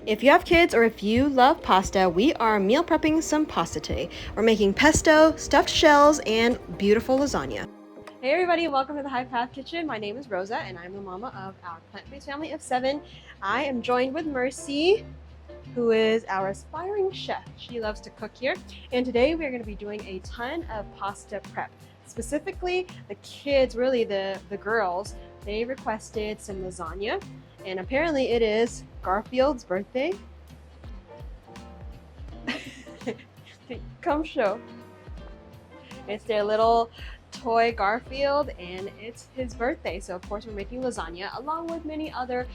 If you have kids or if you love pasta, we are meal prepping some pasta today. We're making pesto, stuffed shells, and beautiful lasagna. Hey everybody, welcome to the High Path Kitchen. My name is Rosa and I'm the mama of our plant-based family of 7. I am joined with Mercy, who is our aspiring chef. She loves to cook here. And today we're going to be doing a ton of pasta prep. Specifically, the kids, really the girls, they requested some lasagna. And apparently it is Garfield's birthday. Come show. It's their little toy Garfield and it's his birthday. So of course we're making lasagna along with many other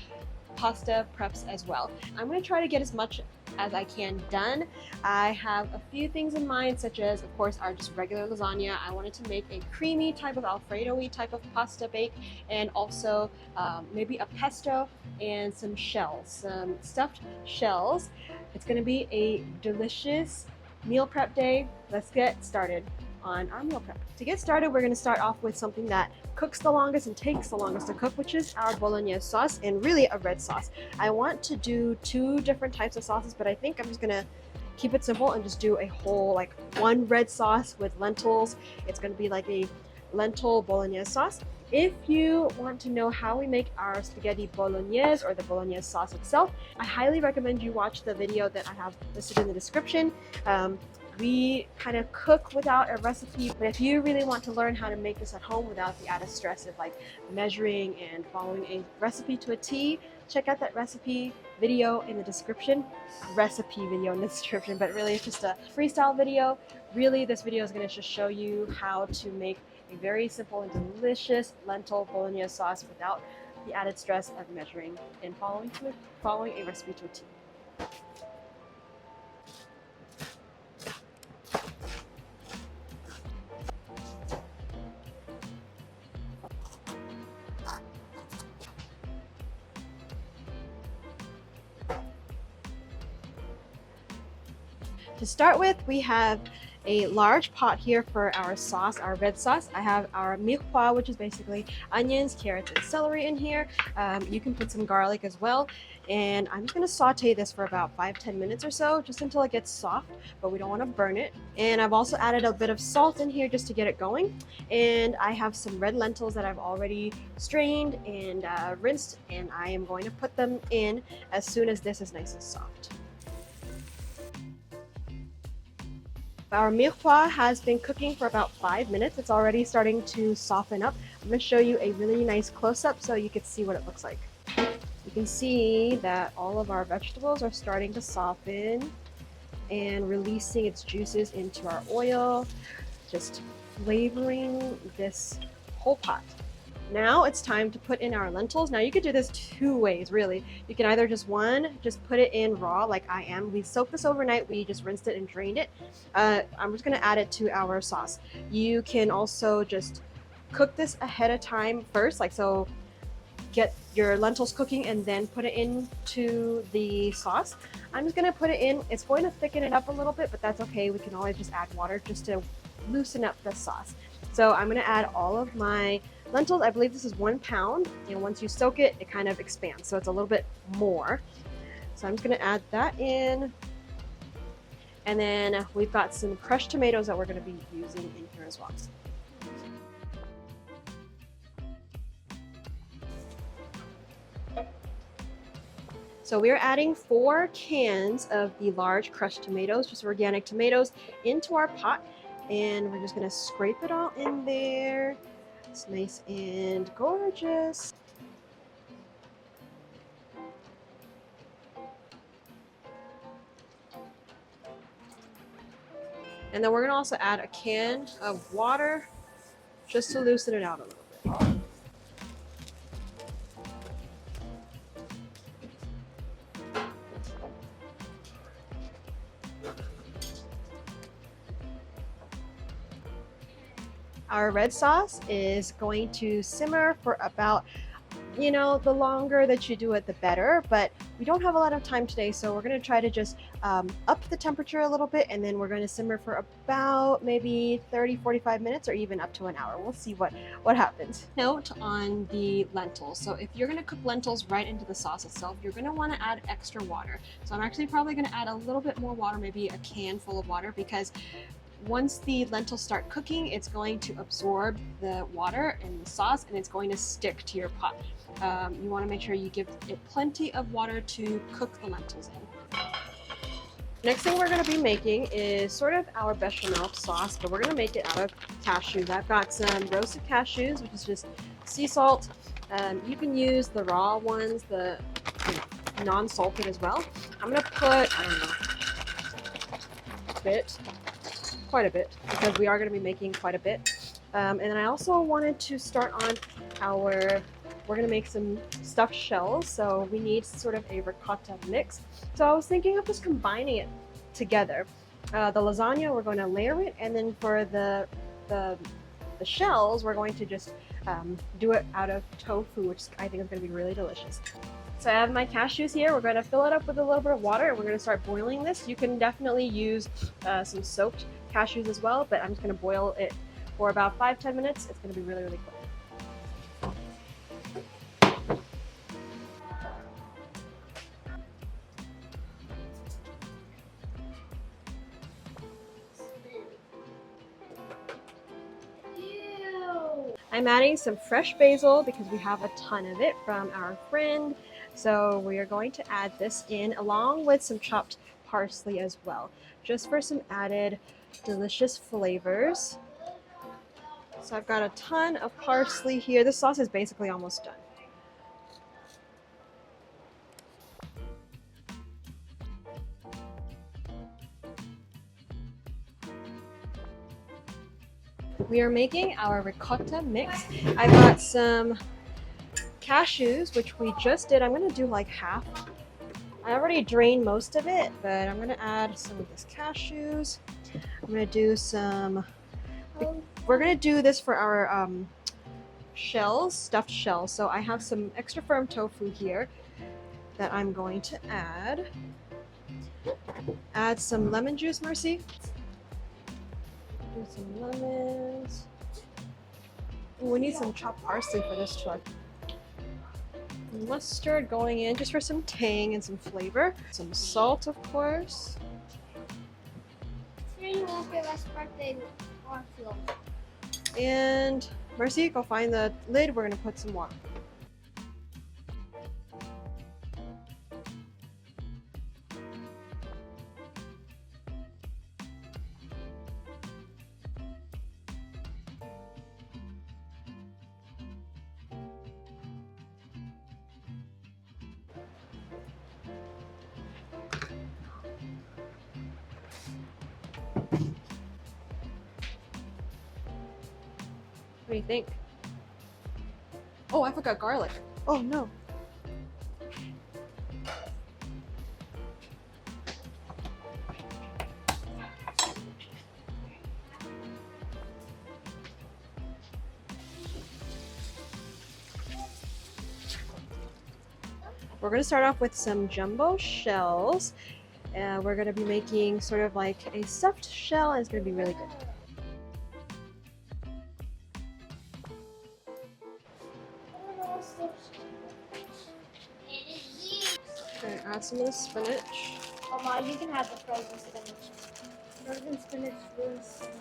pasta preps as well. I'm going to try to get as much as I can done. I have a few things in mind, such as of course our just regular lasagna. I wanted to make a creamy type of Alfredo-y type of pasta bake, and also maybe a pesto and some shells, some stuffed shells. It's going to be a delicious meal prep day. Let's get started on our meal prep. To get started, we're going to start off with something that cooks the longest and takes the longest to cook, which is our bolognese sauce, and really a red sauce. I want to do 2 different types of sauces, but I think I'm just going to keep it simple and just do a whole like one red sauce with lentils. It's going to be like a lentil bolognese sauce. If you want to know how we make our spaghetti bolognese or the bolognese sauce itself, I highly recommend you watch the video that I have listed in the description. We kind of cook without a recipe, but if you really want to learn how to make this at home without the added stress of like measuring and following a recipe to a T, check out that recipe video in the description. Recipe video in the description, but really it's just a freestyle video. Really, this video is going to just show you how to make a very simple and delicious lentil bolognese sauce without the added stress of measuring and following a recipe to a T. To start with, we have a large pot here for our sauce, our red sauce. I have our mirepoix, which is basically onions, carrots, and celery in here. You can put some garlic as well. And I'm just going to saute this for about 5-10 minutes or so, just until it gets soft, but we don't want to burn it. And I've also added a bit of salt in here just to get it going. And I have some red lentils that I've already strained and rinsed, and I am going to put them in as soon as this is nice and soft. Our mirepoix has been cooking for about 5 minutes. It's already starting to soften up. I'm going to show you a really nice close-up so you can see what it looks like. You can see that all of our vegetables are starting to soften and releasing its juices into our oil, just flavoring this whole pot. Now it's time to put in our lentils. Now you could do this 2 ways, really. You can either just put it in raw like I am. We soaked this overnight. We just rinsed it and drained it. I'm just going to add it to our sauce. You can also just cook this ahead of time first, like so. Get your lentils cooking and then put it into the sauce. I'm just going to put it in. It's going to thicken it up a little bit, but that's okay. We can always just add water just to loosen up the sauce. So I'm going to add all of my lentils. I believe this is 1 pound, and once you soak it, it kind of expands, so it's a little bit more. So I'm just going to add that in, and then we've got some crushed tomatoes that we're going to be using in here as well. So we're adding 4 cans of the large crushed tomatoes, just organic tomatoes, into our pot, and we're just going to scrape it all in there. It's nice and gorgeous. And then we're going to also add a can of water just to loosen it out a little bit. Our red sauce is going to simmer for about, the longer that you do it, the better. But we don't have a lot of time today, so we're going to try to just up the temperature a little bit, and then we're going to simmer for about maybe 30-45 minutes or even up to an hour. We'll see what happens. Note on the lentils. So if you're going to cook lentils right into the sauce itself, you're going to want to add extra water. So I'm actually probably going to add a little bit more water, maybe a can full of water, because once the lentils start cooking, it's going to absorb the water and the sauce, and it's going to stick to your pot. You want to make sure you give it plenty of water to cook the lentils in. Next thing we're going to be making is sort of our bechamel sauce, but we're going to make it out of cashews. I've got some roasted cashews, which is just sea salt. You can use the raw ones, the non-salted as well. I'm going to put, I don't know, quite a bit, because we are going to be making quite a bit. And then I also wanted to start on we're going to make some stuffed shells, so we need sort of a ricotta mix. So I was thinking of just combining it together. The lasagna, we're going to layer it, and then for the shells, we're going to just do it out of tofu, which I think is going to be really delicious. So I have my cashews here. We're going to fill it up with a little bit of water, and we're going to start boiling this. You can definitely use some soaked cashews as well, but I'm just going to boil it for about 5-10 minutes. It's going to be really, really quick. I'm adding some fresh basil because we have a ton of it from our friend. So we are going to add this in along with some chopped parsley as well, just for some added delicious flavors. So I've got a ton of parsley here. This sauce is basically almost done. We are making our ricotta mix. I've got some cashews, which we just did. I'm going to do like half. I already drained most of it, but I'm going to add some of this cashews. I'm going to do some, we're going to do this for our shells, stuffed shells. So I have some extra firm tofu here that I'm going to add. Add some lemon juice, Mercy. Do some lemons. Ooh, we need some chopped parsley for this too. Mustard going in just for some tang and some flavor. Some salt, of course. And Mercy, go find the lid. We're going to put some water. What do you think? Oh, I forgot garlic. Oh no. We're going to start off with some jumbo shells. We're going to be making sort of like a stuffed shell, and it's going to be really good. Okay, add some of the spinach. Oh, Mom, you can have the frozen spinach. Frozen spinach ruins spinach.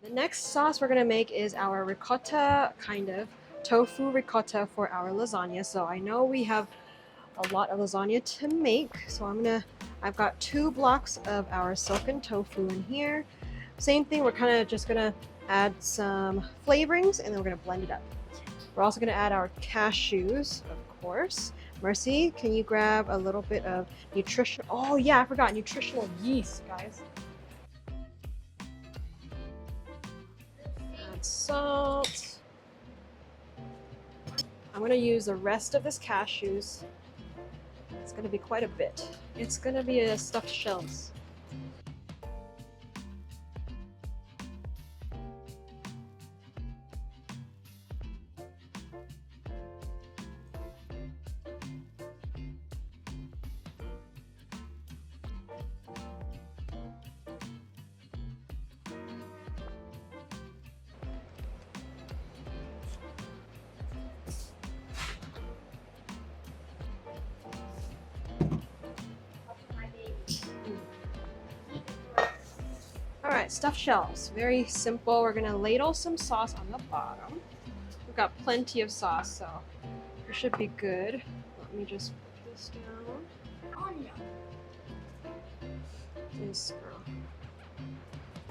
The next sauce we're going to make is our ricotta, kind of tofu ricotta for our lasagna. So I know we have a lot of lasagna to make, so I've got 2 blocks of our silken tofu in here. Same thing, we're kind of just going to add some flavorings, and then we're going to blend it up. We're also going to add our cashews, of course. Mercy, can you grab a little bit of nutrition? Oh yeah, I forgot nutritional yeast, guys. Add salt. I'm going to use the rest of this cashews. It's going to be quite a bit. It's going to be a stuffed shells. stuffed shells. Very simple. We're gonna ladle some sauce on the bottom. We've got plenty of sauce, so it should be good. Let me just put this down. Onion. Yes, girl.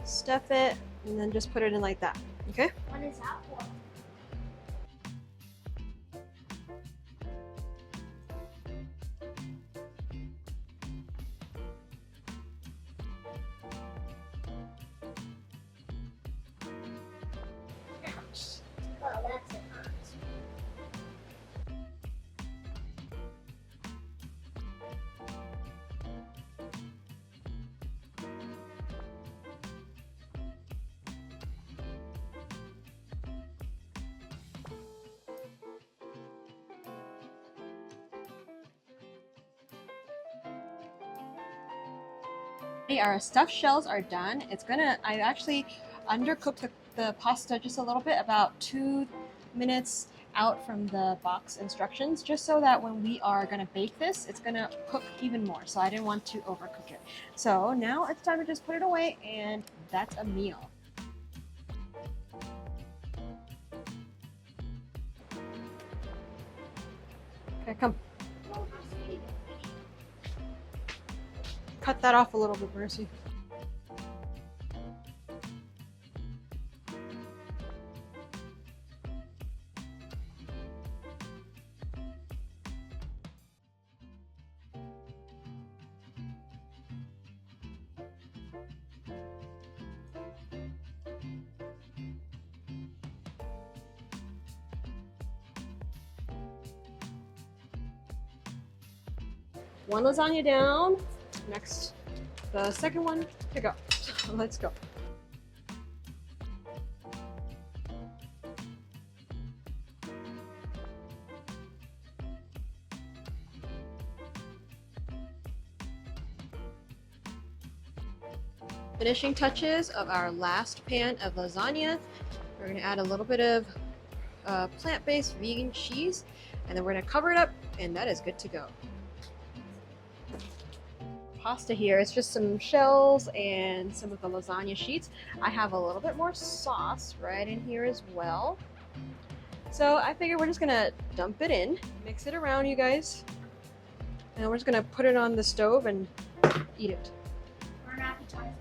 Stuff it and then just put it in like that. Okay? What is that for? Oh, that's it. Our stuffed shells are done. I actually undercooked the pasta just a little bit, about 2 minutes out from the box instructions, just so that when we are gonna bake this, it's gonna cook even more. So I didn't want to overcook it. So now it's time to just put it away, and that's a meal. Okay, come. Cut that off a little bit, Mercy. One lasagna down. Next, the second one to go. Let's go. Finishing touches of our last pan of lasagna. We're going to add a little bit of plant-based vegan cheese, and then we're going to cover it up, and that is good to go. Pasta here, it's just some shells and some of the lasagna sheets. I have a little bit more sauce right in here as well. So I figure we're just gonna dump it in, mix it around, you guys, and we're just gonna put it on the stove and eat it. For an appetizer.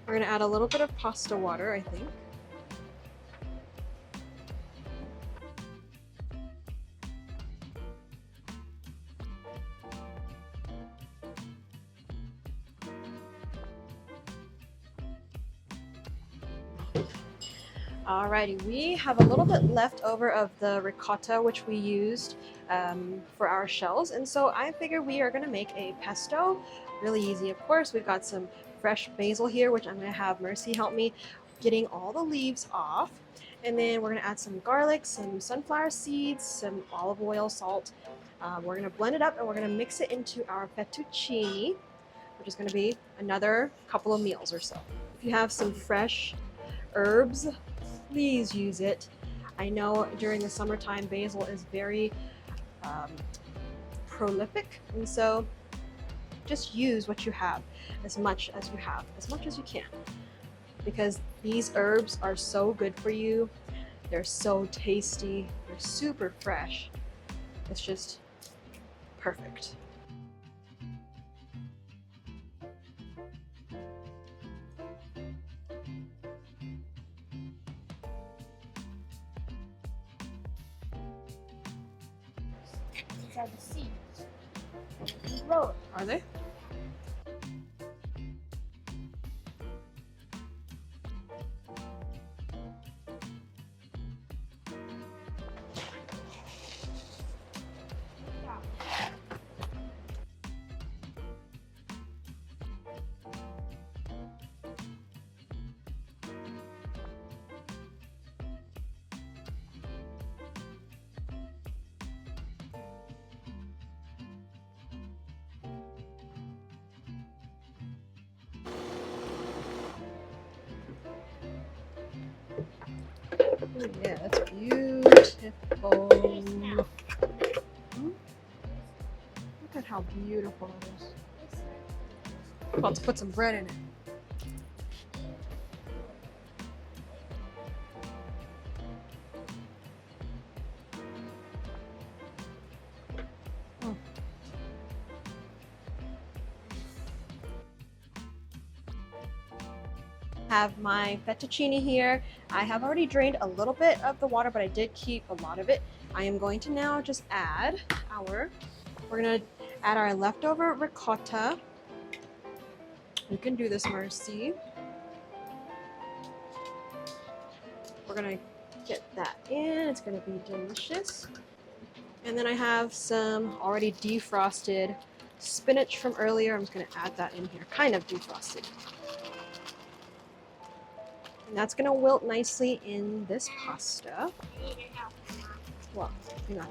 We're gonna add a little bit of pasta water, I think. Alrighty, we have a little bit left over of the ricotta, which we used for our shells, and so I figure we are going to make a pesto. Really easy, of course. We've got some fresh basil here, which I'm going to have Mercy help me getting all the leaves off, and then we're going to add some garlic, some sunflower seeds, some olive oil, salt. We're going to blend it up, and we're going to mix it into our fettuccine, which is going to be another couple of meals or so. If you have some fresh herbs, please use it. I know during the summertime basil is very prolific, and so just use what you have as much as you have, as much as you can, because these herbs are so good for you. They're so tasty, they're super fresh. It's just perfect. These are the seeds. Roll. Are they? Oh, yeah, that's beautiful. Hmm? Okay. how beautiful it is. About to put some bread in it. Have my fettuccine here. I have already drained a little bit of the water, but I did keep a lot of it. I am going to now just add we're gonna add our leftover ricotta. You can do this, Mercy. We're gonna get that in. It's gonna be delicious. And then I have some already defrosted spinach from earlier. I'm just gonna add that in here, kind of defrosted. And that's gonna wilt nicely in this pasta. Well, hang on.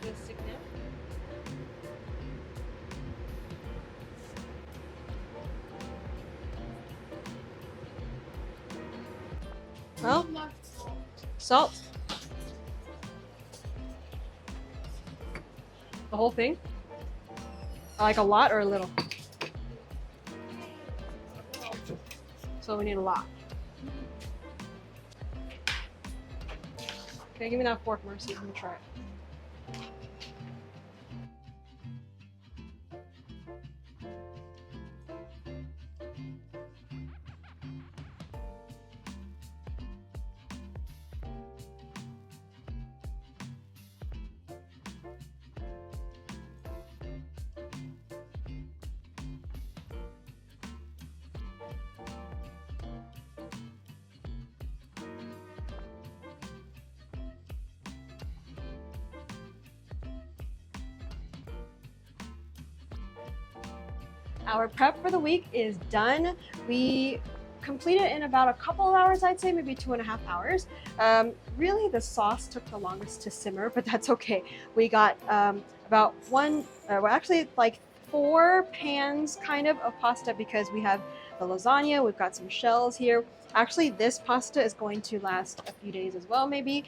Just stick now. Well, salt. The whole thing? Like a lot or a little? So we need a lot. Okay, give me that fork, Mercy. Let me try it. Our prep for the week is done. We completed in about a couple of hours, I'd say, maybe 2.5 hours. Really, the sauce took the longest to simmer, but that's okay. We got about actually like 4 pans kind of pasta because we have the lasagna, we've got some shells here. Actually, this pasta is going to last a few days as well, maybe.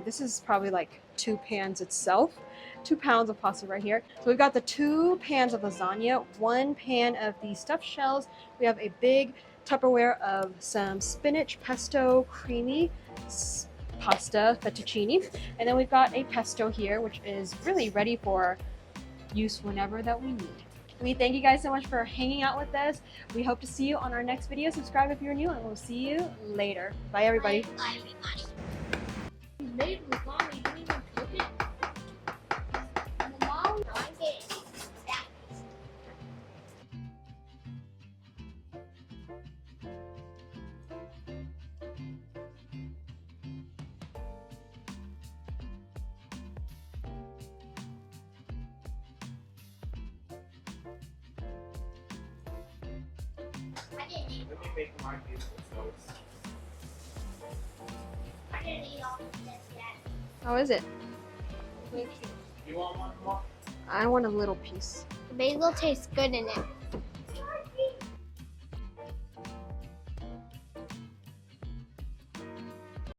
This is probably like 2 pans itself. 2 pounds of pasta right here. So we've got the 2 pans of lasagna, 1 pan of the stuffed shells. We have a big Tupperware of some spinach pesto creamy pasta fettuccine. And then we've got a pesto here, which is really ready for use whenever that we need. We thank you guys so much for hanging out with us. We hope to see you on our next video. Subscribe if you're new, and we'll see you later. Bye, everybody. Bye, everybody. You made lasagna, you didn't even cook it? Mom, I'm getting that. I didn't eat. Let me make my beautiful toast. I didn't eat all of this yet. How is it? You want one more? I want a little piece. The basil tastes good in it.